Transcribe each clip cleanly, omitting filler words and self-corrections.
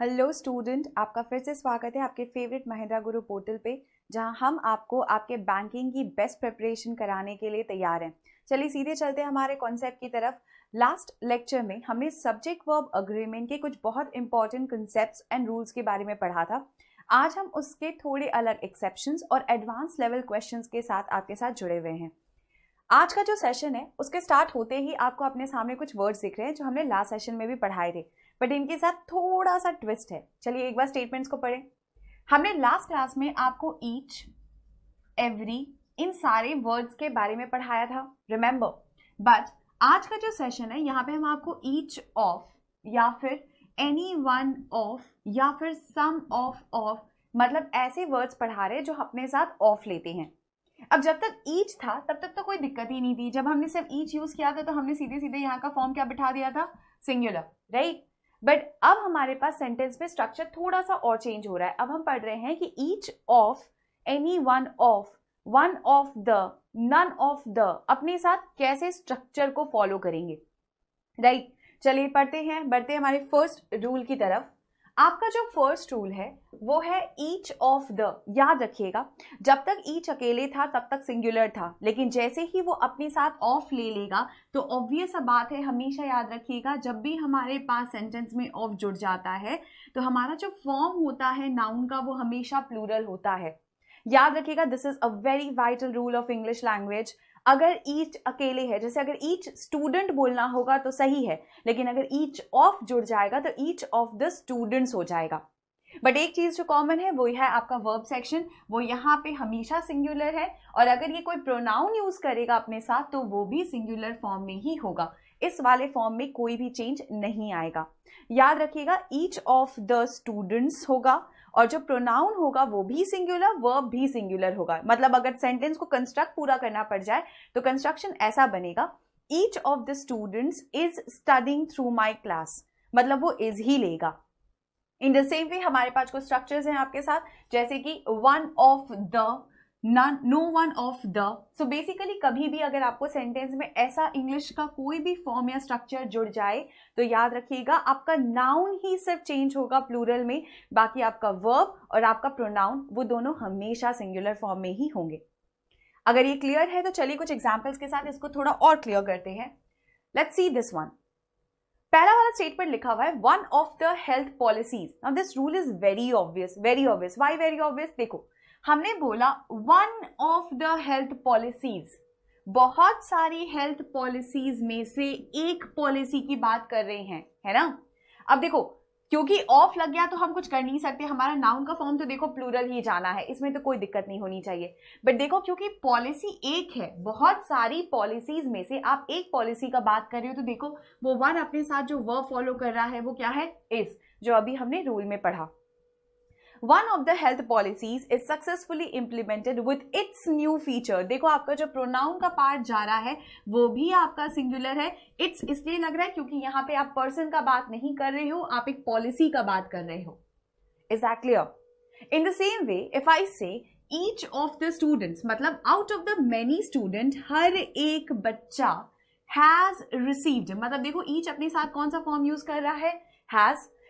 Hello student, आपका फिर से स्वागत है आपके फेवरेट महिंद्रा गुरु पोर्टल पे, जहां हम आपको आपके बैंकिंग की बेस्ट प्रिपरेशन कराने के लिए तैयार हैं। चलिए सीधे चलते हैं हमारे कॉन्सेप्ट की तरफ। लास्ट लेक्चर में हमने सब्जेक्ट वर्ब अग्रीमेंट के कुछ बहुत इंपॉर्टेंट कंसेप्ट्स एंड रूल्स के बारे में पढ़ा था। आज हम उसके थोड़े अलग एक्सेप्शंस और एडवांस लेवल क्वेश्चंस के साथ आपके साथ जुड़े हुए हैं। आज का जो सेशन है उसके स्टार्ट होते ही आपको अपने सामने कुछ वर्ड्स दिख रहे हैं जो हमने लास्ट सेशन में भी पढ़ाए थे, बट इनके साथ थोड़ा सा ट्विस्ट है। चलिए एक बार स्टेटमेंट्स को पढ़ें। हमने लास्ट क्लास में आपको ईच, एवरी, इन सारे वर्ड्स के बारे में पढ़ाया था, रिमेंबर। बट आज का जो सेशन है यहाँ पे हम आपको ईच ऑफ या फिर एनी वन ऑफ या फिर सम ऑफ मतलब ऐसे वर्ड्स पढ़ा रहे हैं जो अपने साथ ऑफ लेते हैं। अब जब तक ईच था तब तक तो कोई दिक्कत ही नहीं थी। जब हमने सिर्फ ईच यूज किया था तो हमने सीधे सीधे यहाँ का फॉर्म क्या बिठा दिया था, सिंगुलर, राइट। बट अब हमारे पास सेंटेंस में स्ट्रक्चर थोड़ा सा और चेंज हो रहा है। अब हम पढ़ रहे हैं कि each of, any one of the, none of the अपने साथ कैसे स्ट्रक्चर को फॉलो करेंगे, राइट। चलिए बढ़ते हैं हमारे फर्स्ट रूल की तरफ। आपका जो फर्स्ट रूल है वो है ईच ऑफ द। याद रखिएगा, जब तक ईच अकेले था तब तक सिंगुलर था, लेकिन जैसे ही वो अपने साथ ऑफ ले लेगा तो ऑब्वियस बात है, हमेशा याद रखिएगा जब भी हमारे पास सेंटेंस में ऑफ जुड़ जाता है तो हमारा जो फॉर्म होता है नाउन का वो हमेशा प्लूरल होता है। याद रखिएगा, this is a very vital rule of English language. अगर ईच अकेले है, जैसे अगर ईच स्टूडेंट बोलना होगा तो सही है, लेकिन अगर ईच ऑफ जुड़ जाएगा तो ईच ऑफ द स्टूडेंट्स हो जाएगा। बट एक चीज जो कॉमन है वो है आपका वर्ब सेक्शन, वो यहाँ पे हमेशा सिंगुलर है, और अगर ये कोई प्रोनाउन यूज करेगा अपने साथ तो वो भी सिंगुलर फॉर्म में ही होगा। इस वाले फॉर्म में कोई भी चेंज नहीं आएगा। याद रखिएगा, ईच ऑफ द स्टूडेंट्स होगा और जो प्रोनाउन होगा वो भी सिंगुलर, वर्ब भी सिंगुलर होगा। मतलब अगर सेंटेंस को कंस्ट्रक्ट पूरा करना पड़ जाए तो कंस्ट्रक्शन ऐसा बनेगा, each of the students is studying through my class, मतलब वो इज ही लेगा। इन द सेम वे हमारे पास कुछ स्ट्रक्चर्स हैं आपके साथ, जैसे कि one of the, none, no one of the. So basically कभी भी अगर आपको सेंटेंस में ऐसा इंग्लिश का कोई भी फॉर्म या स्ट्रक्चर जुड़ जाए तो याद रखिएगा आपका नाउन ही सिर्फ चेंज होगा प्लूरल में, बाकी आपका वर्ब और आपका प्रोनाउन वो दोनों हमेशा सिंगुलर फॉर्म में ही होंगे। अगर ये क्लियर है तो चलिए कुछ एग्जाम्पल्स के साथ इसको थोड़ा और क्लियर करते हैं। Let's see this one. पहला वाला स्टेटमेंट लिखा हुआ है one of the health policies. Now this rule is very obvious, very obvious. Why very obvious? देखो, हमने बोला one of the health policies, बहुत सारी हेल्थ पॉलिसीज में से एक पॉलिसी की बात कर रहे हैं, है ना। अब देखो, क्योंकि ऑफ लग गया तो हम कुछ कर नहीं सकते, हमारा नाउन का फॉर्म तो देखो प्लूरल ही जाना है, इसमें तो कोई दिक्कत नहीं होनी चाहिए। बट देखो, क्योंकि पॉलिसी एक है, बहुत सारी पॉलिसीज में से आप एक पॉलिसी का बात कर रहे हो, तो देखो वो वन अपने साथ जो वर्ब फॉलो कर रहा है वो क्या है, इज, जो अभी हमने रूल में पढ़ा। One of the health policies is successfully implemented with its new feature। देखो आपका जो प्रोनाउन का पार्ट जा रहा है वो भी आपका सिंगुलर है। इट्स इसलिए लग रहा है क्योंकि यहाँ पे आप पर्सन का बात नहीं कर रहे हो, आप एक पॉलिसी का बात कर रहे हो। Is that clear? In the same way, if I say each of the students, मतलब out of the many student, हर एक बच्चा has received, मतलब देखो each अपने साथ कौन सा फॉर्म यूज कर रहा है,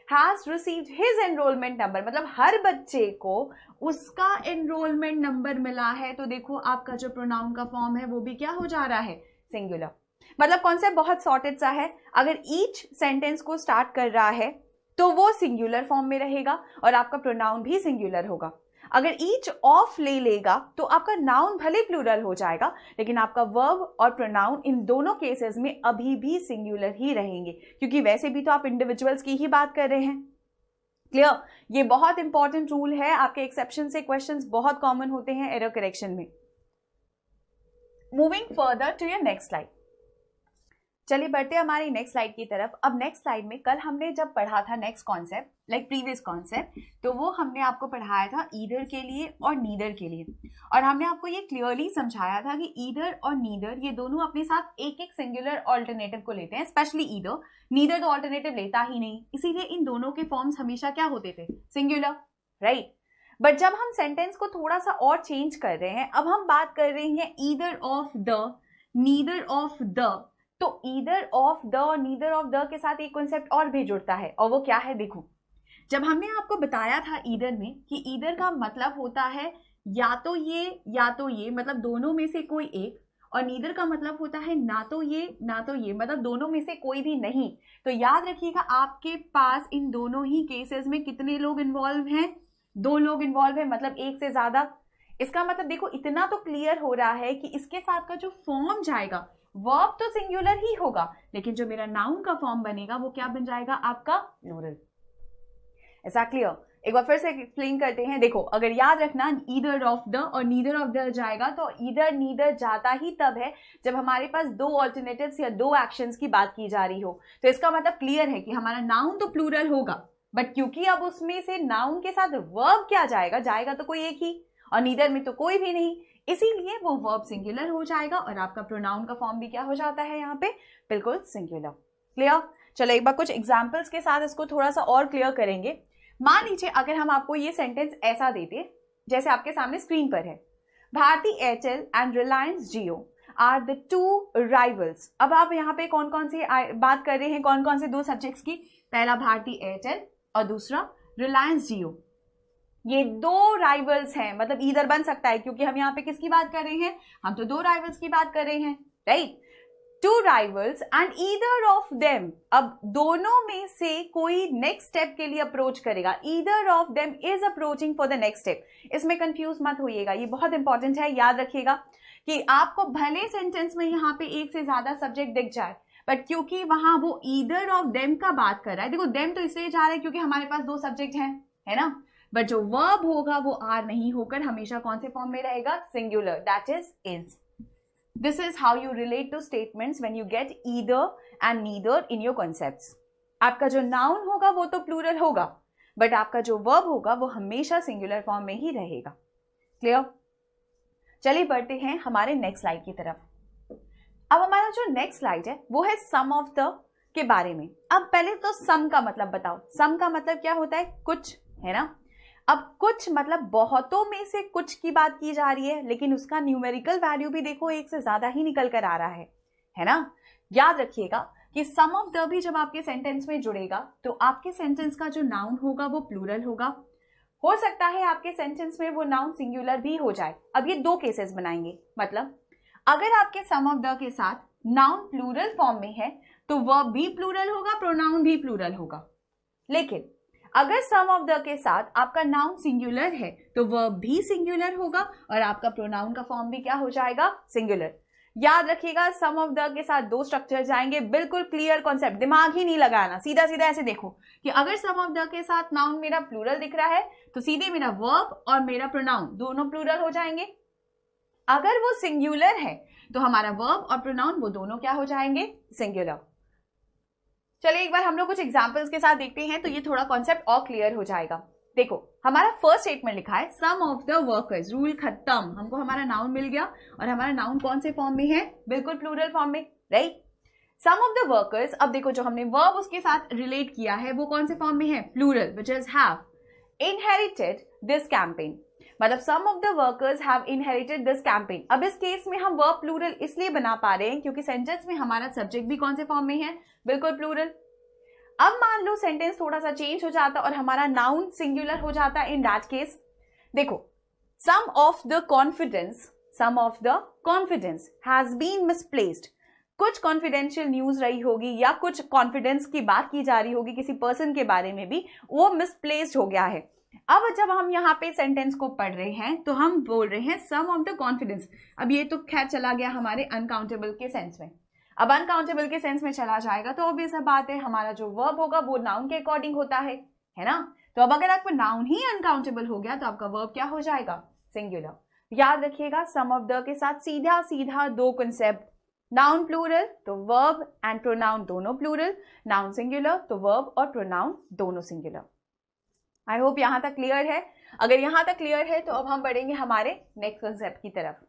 has received his enrollment number, मतलब हर बच्चे को उसका एनरोलमेंट नंबर मिला है। तो देखो आपका जो प्रोनाउन का फॉर्म है वो भी क्या हो जा रहा है, सिंगुलर। मतलब कॉन्सेप्ट बहुत सॉर्टेड सा है। अगर ईच सेंटेंस को स्टार्ट कर रहा है तो वो सिंगुलर फॉर्म में रहेगा और आपका प्रोनाउन भी सिंगुलर होगा। अगर ईच ऑफ ले लेगा तो आपका नाउन भले प्लूरल हो जाएगा, लेकिन आपका वर्ब और प्रोनाउन इन दोनों केसेस में अभी भी सिंगुलर ही रहेंगे, क्योंकि वैसे भी तो आप इंडिविजुअल्स की ही बात कर रहे हैं। क्लियर? ये बहुत इंपॉर्टेंट रूल है, आपके एक्सेप्शन से क्वेश्चंस बहुत कॉमन होते हैं एरर करेक्शन में। Moving further to your next slide. चलिए बढ़ते हैं हमारी नेक्स्ट स्लाइड की तरफ। अब नेक्स्ट स्लाइड में कल हमने जब पढ़ा था next concept, like previous concept, तो वो हमने आपको पढ़ाया था ईदर के लिए और नीदर के लिए, और हमने आपको ये क्लियरली समझाया था कि ईदर और नीदर ये दोनों अपने साथ एक एक सिंगुलर ऑल्टरनेटिव को लेते हैं, स्पेशली ईदर। नीदर तो ऑल्टरनेटिव लेता ही नहीं, इसीलिए इन दोनों के फॉर्म्स हमेशा क्या होते थे, सिंगुलर, राइट। बट जब हम सेंटेंस को थोड़ा सा और चेंज कर रहे हैं, अब हम बात कर रहे हैं either of the, neither of the, तो either of the, neither of the के साथ एक कॉन्सेप्ट और भी जुड़ता है, और वो क्या है देखो। जब हमने आपको बताया था ईदर में कि ईदर का मतलब होता है या तो ये मतलब दोनों में से कोई एक, और नीदर का मतलब होता है ना तो ये मतलब दोनों में से कोई भी नहीं। तो याद रखिएगा आपके पास इन दोनों ही केसेस में कितने लोग इन्वॉल्व हैं, 2 लोग इन्वॉल्व हैं, मतलब एक से ज्यादा। इसका मतलब देखो इतना तो क्लियर हो रहा है कि इसके साथ का जो फॉर्म जाएगा वर्ब तो सिंगुलर ही होगा, लेकिन जो मेरा नाउन का फॉर्म बनेगा वो क्या बन जाएगा, आपका प्लूरल। ऐसा क्लियर? एक बार फिर से एक्सप्लेन करते हैं। देखो अगर याद रखना ईदर ऑफ द और नीदर ऑफ द जाएगा तो ईदर नीदर जाता ही तब है जब हमारे पास 2 ऑल्टरनेटिव्स या 2 एक्शंस की बात की जा रही हो। तो इसका मतलब क्लियर है कि हमारा नाउन तो प्लूरल होगा, बट क्योंकि अब उसमें से नाउन के साथ वर्ब क्या जाएगा तो कोई एक ही, और नीदर में तो कोई भी नहीं, इसीलिए वो वर्ब सिंगुलर हो जाएगा और आपका प्रोनाउन का फॉर्म भी क्या हो जाता है यहाँ पे, बिल्कुल सिंगुलर। क्लियर? चलो एक बार कुछ एग्जाम्पल्स के साथ इसको थोड़ा सा और क्लियर करेंगे। मान लीजिए अगर हम आपको ये सेंटेंस ऐसा देते जैसे आपके सामने स्क्रीन पर है, Bharti Airtel and Reliance Jio are the 2 rivals. अब आप यहाँ पे कौन कौन सी बात कर रहे हैं, कौन कौन से 2 सब्जेक्ट्स की, पहला भारती एयरटेल और दूसरा रिलायंस जियो। ये 2 राइवल्स हैं, मतलब ईदर बन सकता है क्योंकि हम यहाँ पे किसकी बात कर रहे हैं, हम तो 2 राइवल्स की बात कर रहे हैं, right. 2 rivals and either of them, अब दोनों में से कोई नेक्स्ट स्टेप के लिए अप्रोच करेगा, either of them is approaching for the next step। इसमें कंफ्यूज मत होइएगा, ये बहुत इंपॉर्टेंट है, याद रखिएगा कि आपको भले सेंटेंस में यहाँ पे एक से ज्यादा सब्जेक्ट दिख जाए, बट क्योंकि वहां वो either of them का बात कर रहा है, देखो them तो इसलिए जा रहा है क्योंकि हमारे पास 2 सब्जेक्ट हैं, है ना, बट जो वर्ब होगा वो आर नहीं होकर हमेशा कौन से फॉर्म में रहेगा, singular, that is. This is how you relate to statements when you get either and neither in your concepts। आपका जो नाउन होगा वो तो प्लूरल होगा, बट आपका जो वर्ब होगा वो हमेशा सिंगुलर फॉर्म में ही रहेगा। क्लियर? चलिए बढ़ते हैं हमारे नेक्स्ट स्लाइड की तरफ। अब हमारा जो नेक्स्ट स्लाइड है वो है सम ऑफ द के बारे में। अब पहले तो सम का मतलब बताओ, सम का मतलब क्या होता है, कुछ, है ना। अब कुछ मतलब बहुतों में से कुछ की बात की जा रही है, लेकिन उसका न्यूमेरिकल वैल्यू भी देखो एक से ज्यादा ही निकल कर आ रहा है ना। याद रखिएगा कि सम ऑफ द भी जब आपके सेंटेंस में जुड़ेगा तो आपके सेंटेंस का जो नाउन होगा वो प्लूरल होगा। हो सकता है आपके सेंटेंस में वो नाउन सिंगुलर भी हो जाए। अब ये 2 केसेस बनाएंगे, मतलब अगर आपके सम ऑफ द के साथ नाउन प्लूरल फॉर्म में है तो वर्ब भी प्लूरल होगा, प्रोनाउन भी प्लूरल होगा। लेकिन अगर सम ऑफ द के साथ आपका नाउन सिंगुलर है तो वर्ब भी सिंगुलर होगा और आपका प्रोनाउन का फॉर्म भी क्या हो जाएगा, सिंगुलर। याद रखिएगा सम ऑफ द के साथ 2 स्ट्रक्चर जाएंगे, बिल्कुल क्लियर कॉन्सेप्ट, दिमाग ही नहीं लगाना, सीधा सीधा ऐसे देखो कि अगर सम ऑफ द के साथ नाउन मेरा प्लूरल दिख रहा है तो सीधे मेरा वर्ब और मेरा प्रोनाउन दोनों प्लूरल हो जाएंगे। अगर वो सिंगुलर है तो हमारा वर्ब और प्रोनाउन वो दोनों क्या हो जाएंगे, सिंगुलर। चलिए एक बार हम लोग कुछ एग्जांपल्स के साथ देखते हैं तो ये थोड़ा कॉन्सेप्ट और क्लियर हो जाएगा। देखो हमारा फर्स्ट स्टेटमेंट लिखा है सम ऑफ द वर्कर्स, रूल खत्म, हमको हमारा नाउन मिल गया और हमारा नाउन कौन से फॉर्म में है, बिल्कुल प्लूरल फॉर्म में, right. Some of the workers, अब देखो जो हमने वर्ब उसके साथ रिलेट किया है वो कौन से फॉर्म में है, plural, which is have inherited this campaign, मतलब some of the workers have inherited this campaign. अब इस केस में हम वर्ब प्लूरल इसलिए बना पा रहे हैं क्योंकि सेंटेंस में हमारा सब्जेक्ट भी कौन से फॉर्म में है, बिल्कुल प्लूरल। अब मान लो सेंटेंस थोड़ा सा चेंज हो जाता और हमारा नाउन सिंगुलर हो जाता, इन दैट केस देखो some of the confidence has been misplaced, कुछ कॉन्फिडेंशियल न्यूज रही होगी या कुछ कॉन्फिडेंस की बात की जा रही होगी किसी पर्सन के बारे में भी, वो मिसप्लेस्ड हो गया है। अब जब हम यहाँ पे सेंटेंस को पढ़ रहे हैं तो हम बोल रहे हैं सम ऑफ द कॉन्फिडेंस। अब ये तो खैर चला गया हमारे अनकाउंटेबल के सेंस में, अब अनकाउंटेबल के सेंस में चला जाएगा तो ऑब्वियस बात है हमारा जो वर्ब होगा वो नाउन के अकॉर्डिंग होता है ना। तो अब अगर आपका नाउन ही अनकाउंटेबल हो गया तो आपका वर्ब क्या हो जाएगा, सिंगुलर। याद रखिएगा सम ऑफ द के साथ सीधा सीधा 2 कंसेप्ट, नाउन प्लूरल तो वर्ब एंड प्रोनाउन दोनों प्लूरल, नाउन सिंगुलर तो वर्ब और प्रोनाउन दोनों सिंगुलर। आई होप यहां तक क्लियर है। अगर यहां तक क्लियर है तो अब हम बढ़ेंगे हमारे नेक्स्ट कंसेप्ट की तरफ।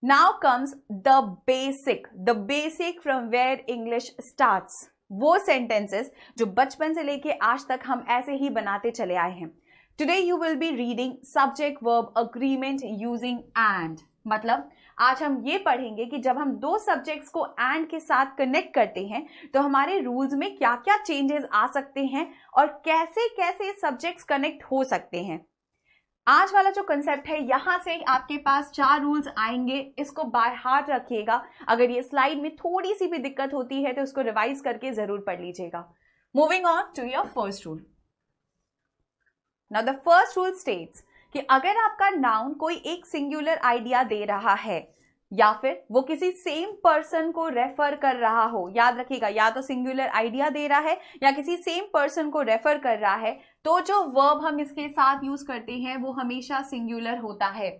Now comes the basic from where English starts। वो sentences जो बचपन से लेके आज तक हम ऐसे ही बनाते चले आए हैं। Today you will be reading subject verb agreement using and। मतलब आज हम ये पढ़ेंगे कि जब हम दो सब्जेक्ट्स को एंड के साथ कनेक्ट करते हैं तो हमारे रूल्स में क्या क्या चेंजेस आ सकते हैं और कैसे कैसे सब्जेक्ट्स कनेक्ट हो सकते हैं। आज वाला जो कंसेप्ट है, यहां से आपके पास 4 रूल्स आएंगे, इसको बाय हार्ट रखिएगा। अगर ये स्लाइड में थोड़ी सी भी दिक्कत होती है तो इसको रिवाइज करके जरूर पढ़ लीजिएगा। Moving on to your first rule. Now the first rule states कि अगर आपका नाउन कोई एक सिंगुलर आइडिया दे रहा है या फिर वो किसी सेम पर्सन को रेफर कर रहा हो, याद रखिएगा, या तो सिंगुलर आइडिया दे रहा है या किसी सेम पर्सन को रेफर कर रहा है, तो जो वर्ब हम इसके साथ यूज करते हैं वो हमेशा सिंगुलर होता है।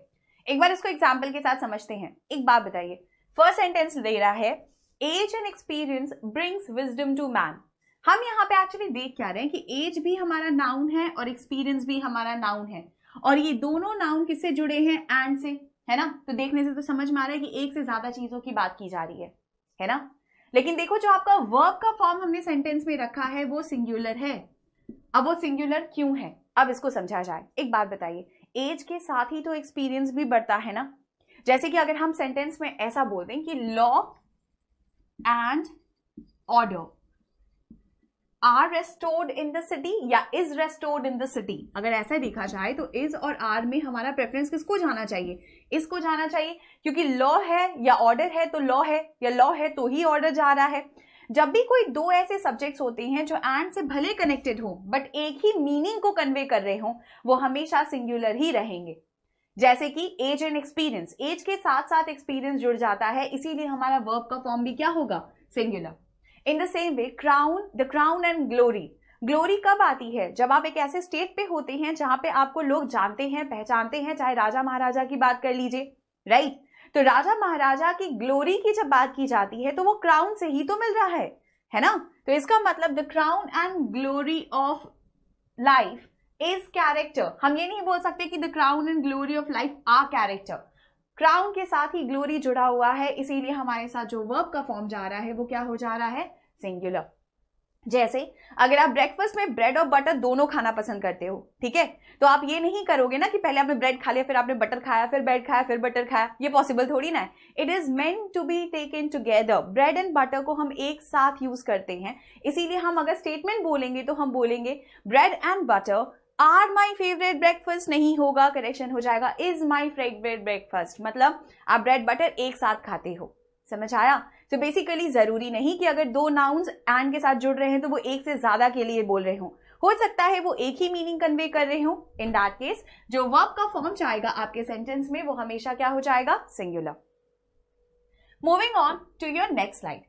एक बार इसको एग्जाम्पल के साथ समझते हैं। एक बात बताइए, फर्स्ट सेंटेंस दे रहा है age and experience brings wisdom to man. हम यहाँ पे एक्चुअली देख क्या रहे हैं कि एज भी हमारा नाउन है और एक्सपीरियंस भी हमारा नाउन है, और ये दोनों नाउन किससे जुड़े हैं? एंड से, है ना। तो देखने से तो समझ में आ रहा है कि एक से ज्यादा चीजों की बात की जा रही है ना। लेकिन देखो, जो आपका वर्ब का फॉर्म हमने सेंटेंस में रखा है वो सिंगुलर है। अब वो सिंगुलर क्यों है, अब इसको समझा जाए। एक बात बताइए, एज के साथ ही तो एक्सपीरियंस भी बढ़ता है ना। जैसे कि अगर हम सेंटेंस में ऐसा बोल दें कि law and order are restored in the city या is restored in the city, अगर ऐसा देखा जाए तो इज और आर में हमारा प्रेफरेंस किसको जाना चाहिए? इसको जाना चाहिए, क्योंकि लॉ है या ऑर्डर है तो लॉ है, या लॉ है तो ही ऑर्डर जा रहा है। जब भी कोई दो ऐसे सब्जेक्ट्स होते हैं जो एंड से भले कनेक्टेड हो बट एक ही मीनिंग को कन्वे कर रहे हो, वो हमेशा सिंगुलर ही रहेंगे। जैसे कि एज एंड एक्सपीरियंस, एज के साथ साथ एक्सपीरियंस जुड़ जाता है, इसीलिए हमारा वर्ब का फॉर्म भी क्या होगा? Singular. In the same way crown, the crown and glory, glory कब आती है? जब आप एक ऐसे स्टेट पे होते हैं जहां पे आपको लोग जानते हैं, पहचानते हैं, चाहे राजा महाराजा की बात कर लीजिए, राइट। तो राजा महाराजा की ग्लोरी की जब बात की जाती है तो वो क्राउन से ही तो मिल रहा है ना। तो इसका मतलब the crown and glory of life is character. हम ये नहीं बोल सकते कि the crown and glory of life are character. Crown के साथ ही ग्लोरी जुड़ा हुआ है, इसीलिए हमारे साथ जो वर्ब का फॉर्म जा रहा है वो क्या हो जा रहा है? सिंगुलर। जैसे अगर आप ब्रेकफास्ट में ब्रेड और बटर दोनों खाना पसंद करते हो, ठीक है, तो आप ये नहीं करोगे ना कि पहले आपने ब्रेड खा लिया, फिर आपने बटर खाया, फिर ब्रेड खाया, फिर बटर खाया। ये पॉसिबल थोड़ी ना है। It is meant to be taken together. Bread and butter को हम एक साथ यूज करते हैं, इसीलिए हम अगर स्टेटमेंट बोलेंगे तो हम बोलेंगे bread and butter are my favourite breakfast, नहीं होगा, करेक्शन हो जाएगा इज माई फेवरेट ब्रेकफास्ट। मतलब आप ब्रेड बटर एक साथ खाते हो। समझ आया? तो बेसिकली जरूरी नहीं कि अगर दो नाउन्स एंड के साथ जुड़ रहे हैं तो वो एक से ज्यादा के लिए बोल रहे हो सकता है वो एक ही मीनिंग कन्वे कर रहे हो। इन दैट केस जो वर्ब का फॉर्म जाएगा आपके सेंटेंस में वो हमेशा क्या हो जाएगा? Singular. Moving on to your next slide.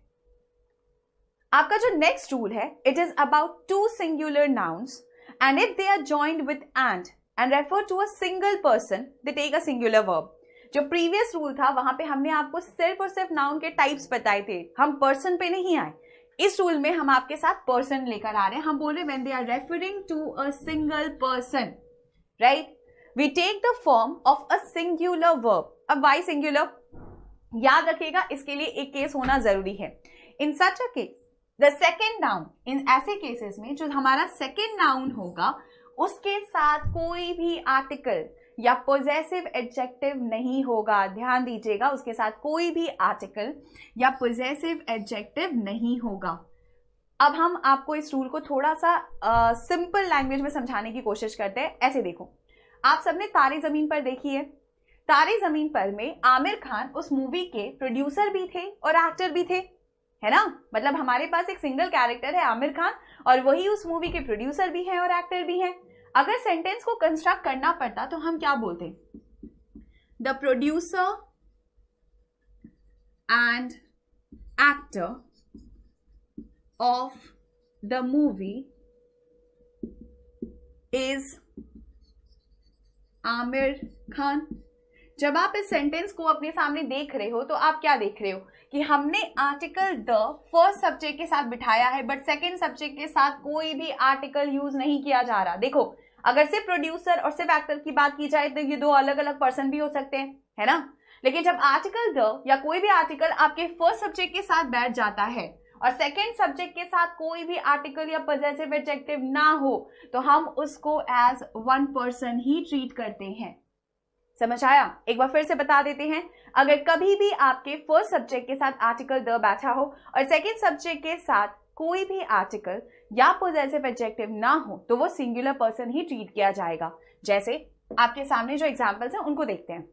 आपका जो नेक्स्ट रूल है, it is about two singular nouns and if they are joined with and refer to a single person, they take a singular verb. जो previous rule था वहां पे हमने आपको सिर्फ और सिर्फ नाउन के टाइप्स बताए थे, हम पर्सन पे नहीं आए। इस रूल में हम आपके साथ पर्सन लेकर आ रहे हैं। हम बोल रहे when they are referring to a single person, right? We take the form of a singular verb. अब why singular? याद रखिएगा, इसके लिए एक केस होना जरूरी है। In such a case the second noun, in ऐसे केसेस में जो हमारा सेकेंड नाउन होगा उसके साथ कोई भी आर्टिकल या पोजेसिव एडजेक्टिव नहीं होगा। ध्यान दीजिएगा, उसके साथ कोई भी आर्टिकल या पोजेसिव एडजेक्टिव नहीं होगा। अब हम आपको इस रूल को थोड़ा सा सिंपल लैंग्वेज में समझाने की कोशिश करते हैं। ऐसे देखो, आप सबने तारे जमीन पर देखी है। तारे जमीन पर में आमिर खान उस मूवी के प्रोड्यूसर भी थे और एक्टर भी थे, है ना। मतलब हमारे पास एक सिंगल कैरेक्टर है आमिर खान और वही उस मूवी के प्रोड्यूसर भी हैं और एक्टर भी हैं। अगर सेंटेंस को कंस्ट्रक्ट करना पड़ता तो हम क्या बोलते? The producer and actor of the movie is Aamir Khan. जब आप इस सेंटेंस को अपने सामने देख रहे हो तो आप क्या देख रहे हो कि हमने आर्टिकल द फर्स्ट सब्जेक्ट के साथ बिठाया है बट सेकंड सब्जेक्ट के साथ कोई भी आर्टिकल यूज नहीं किया जा रहा। देखो, अगर सिर्फ प्रोड्यूसर और सिर्फ एक्टर की बात की जाए तो ये दो अलग अलग पर्सन भी हो सकते हैं, है ना। लेकिन जब आर्टिकल द या कोई भी आर्टिकल आपके फर्स्ट सब्जेक्ट के साथ बैठ जाता है और सेकेंड सब्जेक्ट के साथ कोई भी आर्टिकल या पॉजेसिव एडजेक्टिव ना हो तो हम उसको एज वन पर्सन ही ट्रीट करते हैं। समझ आया? एक बार फिर से बता देते हैं, अगर कभी भी आपके फर्स्ट सब्जेक्ट के साथ आर्टिकल द बैठा हो और सेकेंड सब्जेक्ट के साथ कोई भी आर्टिकल या पोजेसिव एडजेक्टिव ना हो तो वो सिंगुलर पर्सन ही ट्रीट किया जाएगा। जैसे आपके सामने जो एग्जांपल्स हैं उनको देखते हैं।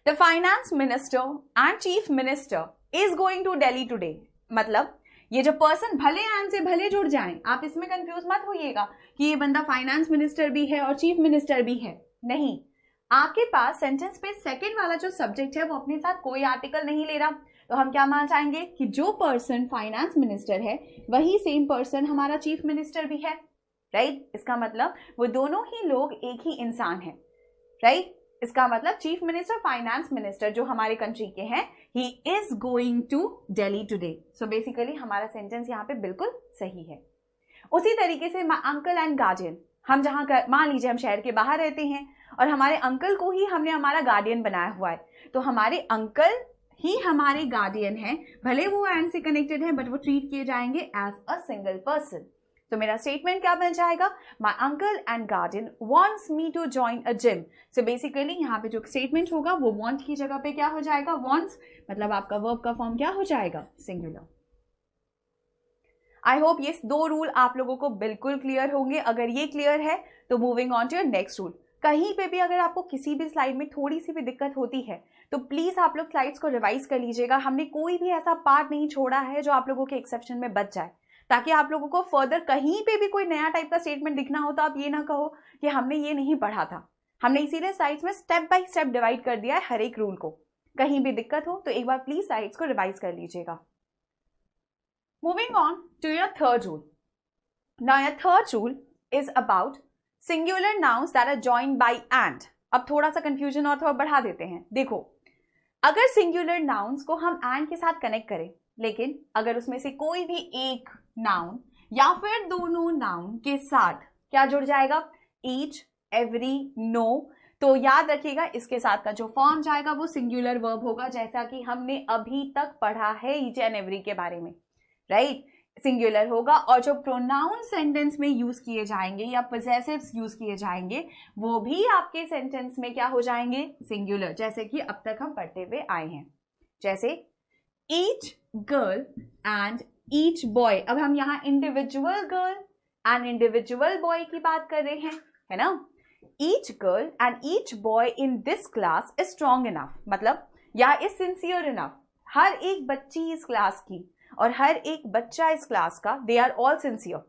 The finance minister and chief minister is going to Delhi today. मतलब ये जो पर्सन भले एंड से भले जुड़ जाएं, आप इसमें कंफ्यूज मत होइएगा कि ये बंदा फाइनेंस मिनिस्टर भी है और चीफ मिनिस्टर भी है। नहीं, आपके पास सेंटेंस पे सेकंड वाला जो सब्जेक्ट है वो अपने साथ कोई आर्टिकल नहीं ले रहा, तो हम क्या मान जाएंगे कि जो पर्सन फाइनेंस मिनिस्टर है वही सेम पर्सन हमारा चीफ मिनिस्टर भी है, राइट? इसका मतलब वो दोनों ही लोग एक ही इंसान है, राइट? इसका मतलब चीफ मिनिस्टर फाइनेंस मिनिस्टर जो हमारे कंट्री के हैं, he is going to Delhi today. So basically हमारा सेंटेंस यहाँ पे बिल्कुल सही है। उसी तरीके से अंकल एंड गार्डियन, हम जहां मान लीजिए हम शहर के बाहर रहते हैं और हमारे अंकल को ही हमने हमारा गार्डियन बनाया हुआ है, तो हमारे अंकल ही हमारे गार्डियन हैं, भले वो एंड से कनेक्टेड है बट वो ट्रीट किए जाएंगे एज अ सिंगल पर्सन। तो मेरा स्टेटमेंट क्या बन जाएगा? My uncle and guardian wants me to join a gym. So basically यहाँ पे जो स्टेटमेंट होगा वो वॉन्ट की जगह पे क्या हो जाएगा? वॉन्ट्स, मतलब आपका वर्ब का फॉर्म क्या हो जाएगा? सिंगुलर। आई होप ये दो रूल आप लोगों को बिल्कुल क्लियर होंगे। अगर ये क्लियर है तो moving on to your next rule. कहीं पे भी अगर आपको किसी भी स्लाइड में थोड़ी सी भी दिक्कत होती है तो प्लीज आप लोग स्लाइड्स को रिवाइज कर लीजिएगा। हमने कोई भी ऐसा पार्ट नहीं छोड़ा है जो आप लोगों के एक्सेप्शन में बच जाए, ताकि आप लोगों को फर्दर कहीं पे भी कोई नया टाइप का स्टेटमेंट दिखना हो तो आप ये ना कहो कि हमने ये नहीं पढ़ा था। हमने इसीलिए स्लाइड्स में स्टेप बाय स्टेप डिवाइड कर दिया है हर एक रूल को। कहीं भी दिक्कत हो तो एक बार प्लीज स्लाइड्स को रिवाइज कर लीजिएगा। Moving on to your third rule. Now your third rule is about singular nouns that are joined by and. अब थोड़ा सा कंफ्यूजन और थोड़ा बढ़ा देते हैं। देखो, अगर सिंगुलर नाउन्स को हम एंड के साथ कनेक्ट करें, लेकिन अगर उसमें से कोई भी एक नाउन या फिर दोनों नाउन के साथ क्या जुड़ जाएगा? ईच, एवरी, नो, तो याद रखिएगा इसके साथ का जो फॉर्म जाएगा वो सिंगुलर वर्ब होगा, जैसा कि हमने अभी तक पढ़ा है ईच एंड एवरी के बारे में, राइट? सिंगुलर होगा। और जो प्रोनाउन सेंटेंस में यूज किए जाएंगे या पोजेसिव्स यूज किए जाएंगे वो भी आपके सेंटेंस में क्या हो जाएंगे? सिंगुलर, जैसे कि अब तक हम पढ़ते हुए आए हैं। जैसे each girl and each boy. अब हम यहाँ individual girl and individual boy की बात कर रहे हैं, है ना? Each girl and each boy in this class is strong enough, मतलब या इज सिंसियर इनफ। हर एक बच्ची इस क्लास की और हर एक बच्चा इस क्लास का, they are all sincere.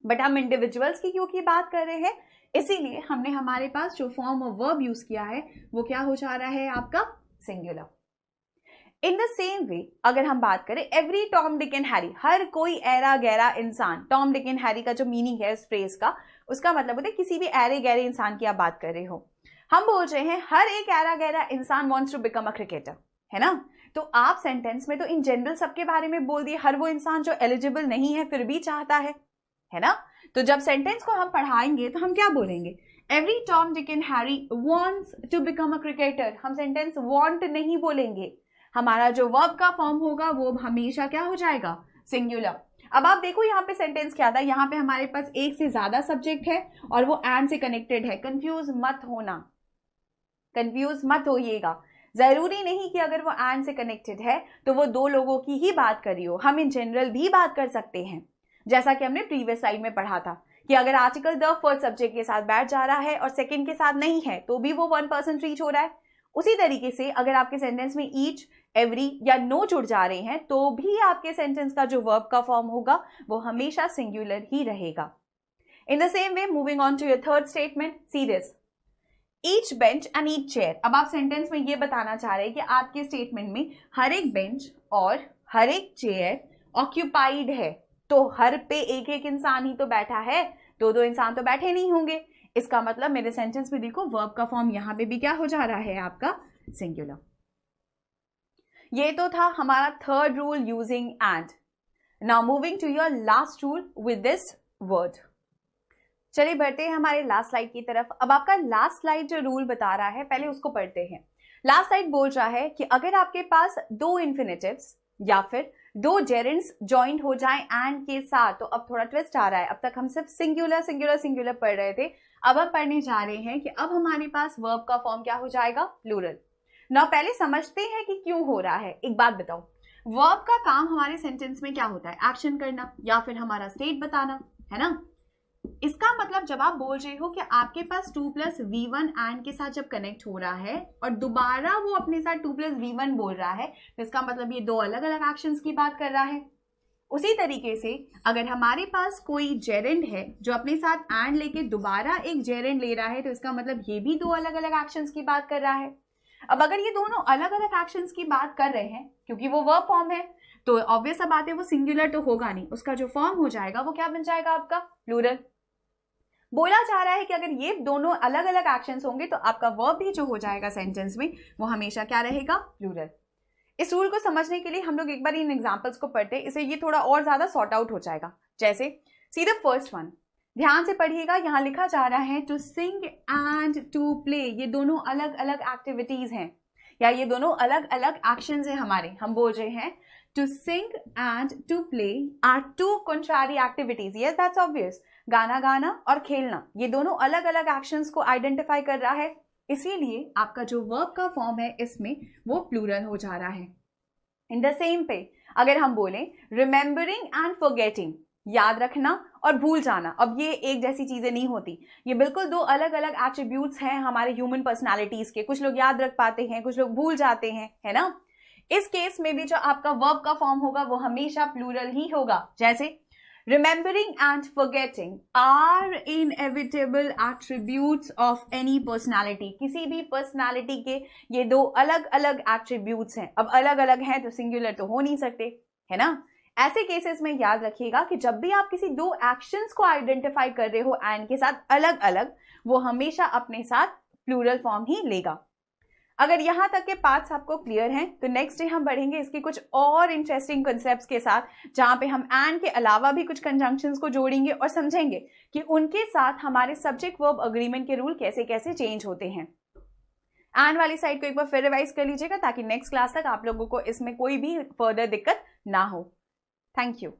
But हम इंडिविजुअल्स की क्योंकि बात कर रहे हैं, इसीलिए हमने हमारे पास जो फॉर्म ऑफ वर्ब यूज किया है वो क्या हो जा रहा है? आपका singular. In the same way अगर हम बात करें every Tom Dick and Harry, हर कोई ऐरा गहरा इंसान। टॉम डिक एंड हैरी का जो मीनिंग है इस फ्रेज का, उसका मतलब होता है किसी भी ऐरे गहरे इंसान की आप बात कर रहे हो। हम बोल रहे हैं हर एक ऐरा गहरा इंसान wants to become a cricketer, है ना? तो आप सेंटेंस में तो इन जनरल सबके बारे में बोल दिए, हर वो इंसान जो एलिजिबल नहीं है फिर भी चाहता है ना? तो जब सेंटेंस को हम पढ़ाएंगे तो हम क्या बोलेंगे? Every Tom Dick and Harry wants to become a cricketer. हम सेंटेंस वांट नहीं बोलेंगे, हमारा जो वर्ब का फॉर्म होगा वो हमेशा क्या हो जाएगा? सिंगुलर। अब आप देखो यहाँ पे सेंटेंस क्या था, यहाँ पे हमारे पास एक से ज्यादा सब्जेक्ट है और वो एंड से कनेक्टेड है। कंफ्यूज मत होना, कंफ्यूज मत होइएगा। जरूरी नहीं कि अगर वो एंड से कनेक्टेड है तो वो दो लोगों की ही बात करी हो, हम इन जनरल भी बात कर सकते हैं। जैसा कि हमने प्रीवियस स्लाइड में पढ़ा था कि अगर आर्टिकल द फर्स्ट सब्जेक्ट के साथ बैठ जा रहा है और सेकंड के साथ नहीं है तो भी वो वन पर्सन ट्रीट हो रहा है। उसी तरीके से अगर आपके सेंटेंस में ईच, एवरी या नो जुड़ जा रहे हैं तो भी आपके सेंटेंस का जो वर्ब का फॉर्म होगा वो हमेशा सिंगुलर ही रहेगा। In the same way moving on to your third statement, see this, each bench and each chair. अब आप सेंटेंस में ये बताना चाह रहे हैं कि आपके स्टेटमेंट में हर एक बेंच और हर एक चेयर ऑक्यूपाइड है, तो हर पे एक एक इंसान ही तो बैठा है, दो दो इंसान तो बैठे नहीं होंगे। इसका मतलब मेरे सेंटेंस में देखो वर्ब का फॉर्म यहां पे भी क्या हो जा रहा है? आपका सिंगुलर। ये तो था हमारा third rule using and. Now moving to your last rule with this word. चलिए बढ़ते हैं हमारे लास्ट स्लाइड की तरफ। अब आपका लास्ट स्लाइड जो रूल बता रहा है पहले उसको पढ़ते हैं। लास्ट स्लाइड बोल रहा है कि अगर आपके पास दो इन्फिनेटिव्स या फिर दो जेरेंड्स ज्वाइंट हो जाएं एंड के साथ, तो अब थोड़ा ट्विस्ट आ रहा है। अब तक हम सिर्फ सिंगुलर सिंगुलर सिंगुलर पढ़ रहे थे, अब हम पढ़ने जा रहे हैं कि अब हमारे पास वर्ब का फॉर्म क्या हो जाएगा, प्लूरल। ना पहले समझते हैं कि क्यों हो रहा है। एक बात बताओ, वर्ब का काम हमारे सेंटेंस में क्या होता है, एक्शन करना या फिर हमारा स्टेट बताना, है ना। इसका मतलब जब आप बोल रहे हो कि आपके पास 2 + v1 एंड के साथ जब कनेक्ट हो रहा है और दोबारा वो अपने साथ 2 + v1 बोल रहा है, तो इसका मतलब ये दो अलग अलग एक्शंस की बात कर रहा है। उसी तरीके से अगर हमारे पास कोई जेरेंड है जो अपने साथ एंड लेके दोबारा एक जेरेंड ले रहा है, तो इसका मतलब ये भी दो अलग अलग एक्शंस की बात कर रहा है। अब अगर ये दोनों अलग अलग एक्शंस की बात कर रहे हैं, क्योंकि वो वर्ब फॉर्म है, तो ऑब्वियस बात है वो सिंगुलर तो होगा नहीं, उसका जो फॉर्म हो जाएगा वो क्या बन जाएगा, आपका प्लूरल। बोला जा रहा है कि अगर ये दोनों अलग अलग एक्शंस होंगे तो आपका वर्ब भी जो हो जाएगा सेंटेंस में वो हमेशा क्या रहेगा, प्लूरल। इस रूल को समझने के लिए हम लोग एक बार इन एग्जांपल्स को पढ़ते हैं, इससे ये थोड़ा और ज्यादा सॉर्ट आउट हो जाएगा। जैसे सी द फर्स्ट वन, ध्यान से पढ़िएगा, यहां लिखा जा रहा है to sing and to play, ये दोनों अलग अलग एक्टिविटीज हैं या ये दोनों अलग अलग एक्शंस हैं हमारे। हम बोल रहे हैं to sing and to play are two contrary activities. Yes that's obvious, गाना गाना और खेलना ये दोनों अलग अलग एक्शंस को आइडेंटिफाई कर रहा है, इसीलिए आपका जो वर्ब का फॉर्म है इसमें वो प्लूरल हो जा रहा है। इन द सेम पे अगर हम बोलें रिमेंबरिंग एंड फॉरगेटिंग, याद रखना और भूल जाना, अब ये एक जैसी चीजें नहीं होती, ये बिल्कुल दो अलग अलग एट्रीब्यूट्स हैं हमारे ह्यूमन पर्सनालिटीज के। कुछ लोग याद रख पाते हैं, कुछ लोग भूल जाते हैं, है ना। इस केस में भी जो आपका वर्ब का फॉर्म होगा वो हमेशा प्लूरल ही होगा। जैसे remembering and forgetting are inevitable attributes of any personality, किसी भी पर्सनालिटी के ये दो अलग अलग एट्रीब्यूट्स हैं। अब अलग अलग हैं तो सिंगुलर तो हो नहीं सकते, है ना। ऐसे केसेस में याद रखिएगा कि जब भी आप किसी दो एक्शंस को आइडेंटिफाई कर रहे हो एंड के साथ अलग अलग, वो हमेशा अपने साथ प्लूरल फॉर्म ही लेगा। अगर यहां तक के पार्ट्स आपको क्लियर हैं तो नेक्स्ट डे हम बढ़ेंगे इसके कुछ और इंटरेस्टिंग कॉन्सेप्ट्स के साथ, जहां पे हम एंड के अलावा भी कुछ कंजंक्शंस को जोड़ेंगे और समझेंगे कि उनके साथ हमारे सब्जेक्ट वर्ब अग्रीमेंट के रूल कैसे कैसे चेंज होते हैं। एंड वाली साइड को एक बार फिर रिवाइज कर लीजिएगा ताकि नेक्स्ट क्लास तक आप लोगों को इसमें कोई भी फर्दर दिक्कत ना हो। Thank you.